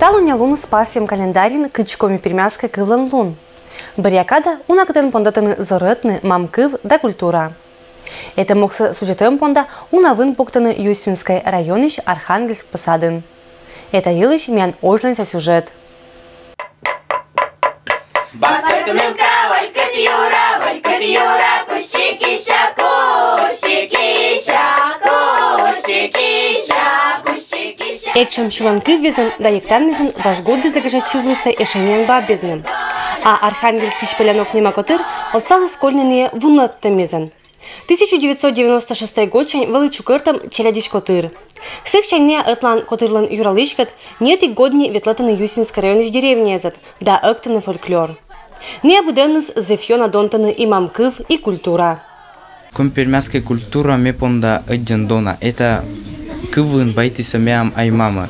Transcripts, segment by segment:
Талуня лун спасем календарин кычкоми пермяской кывлан лун. Барьякада унакатен пондатыны зорытны мамкыв да культура. Это мокса сюжетем понда унавын поктаны Юстинской районыш Архангельск посадын. Это илыш мян ожланся сюжет. Этчем чуланкы везен да ектарнезен ваш годы загажачивлыса эшемян бабезным. А архангельский шпилянок немакотыр отстал скольненные вунаттемезен. 1996 год чань валычукыртам челядич котыр. Всех чайне атлан котырлан юралышкат нет и годни ветлатаны Юстинской районыш деревнезет, да актаны фольклор. Не обуденныз зефьона донтаны и мамкыв, и культура. Компермяская культура мепонда одендона. Это кывын байтыса мям аймама.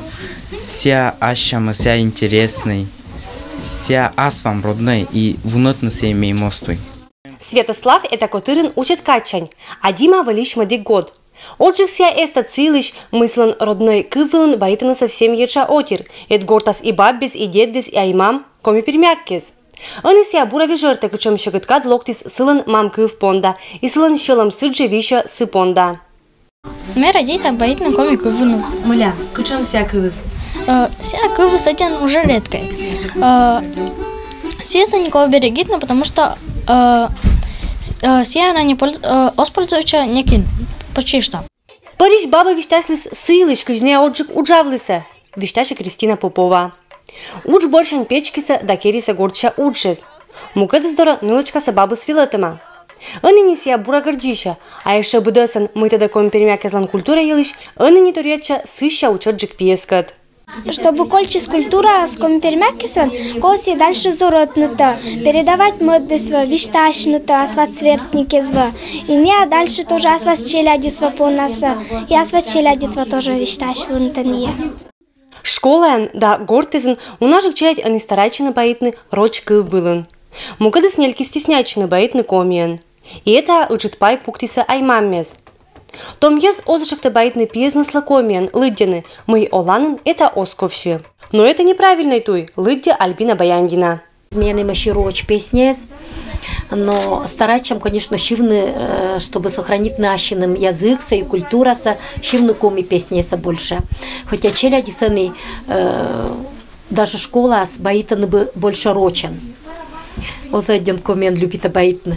Ся ашама, ся интересный, ся асвам родной и вунотны се имей мостуй. Святослав это котырын учит качань, а Дима валиш мадик год. Отжих ся эста цилыш мыслен родной кывын байтына совсем еча отир, эт гортас и баббез, и деддез, и аймам, коми пермяккез. Они ся бурави жертэ кычем щегыткад локтис сылын мам кыв понда, и сылын щелом сыджи вища сы понда. Ме родитель боит на коми кывыну. Мля, кычем ся кывыз? Ся кывыз один уже редкой. Ся никого берегит, потому что ся она не используется некин. Почти что. Париж баба виштаслис сылыш кыжне отжик уджавлыса, вишташа Кристина Попова. Уч борщан печкиса да кериса горча учез. Муката здора нылочкаса бабы с филетама. Они сия бура гордища, а еще будесан мы тогда коми пермякезлан культура елыш, они не туреча сыща учеджик пьескат. Чтобы кольчис культура с коми пермякесан, коси дальше зоротныта, передавать моддесва, вишташныта, асват сверстникезва. И не дальше тоже асват челядисва понаса, и асват челядитва тоже вишташвунтания. Школаен да гортезен у наших челядь они старайчины боитны рочкы вылын. Мукады снельки стеснячины боитны комиен. И это учит пай пуктиса аймаммез. Том ез озашекты боитны пьезны слакомиен, лыддяны, мы оланын это осковщи. Но это неправильный туй, лыддя Альбина Баяндина. Змеяный мащироч песнез, но старачам, конечно, шивны, чтобы сохранить нашим язык, и культура, шивны коми песнеса больше. Хотя челяди саны, даже школа боитаны бы больше рочен. Оза один комен любит боитны.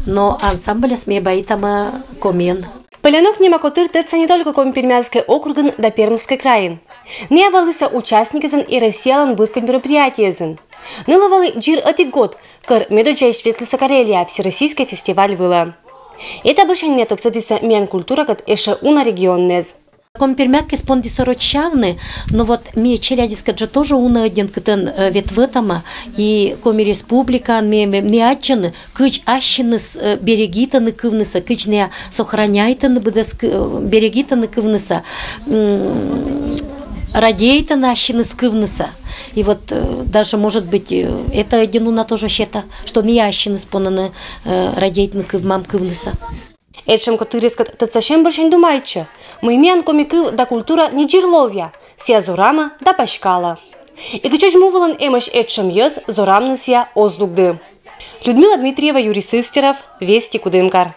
Но ансамбль смея боитама комен. Полянок немакотыр теца не только коми пермянской округан да Пермской краин. Не валыса участникезен и расселан быткан мероприятиезен. Ныловалы джир этик год, кар медочай Светлыса Карелия, всероссийский фестиваль выла. Это больше нет отцедиса мян культура, кат эше уна регионнез. Компермятки спонди сорочавны, но вот ми челядиска же тоже уна один катен ветвэтама, и коми республика, не атчаны, кыч ащины берегитаны кывныса, кыч не сохраняйтаны берегитаны кывныса, радейтаны ащины скывныса. И вот даже может быть это один уна тоже щета, что не ащины спонаны радейтаны кывмам кывныса. Этшем котырескат тацашем борщен думайче. Мы мян комикыв да культура не джирловья, ся зорама да пашкала. И кычеш мувалан эмаш этшем ез зорамны ся оздугды. Людмила Дмитриева, Юрий Сыстеров, Вести Кудымкар.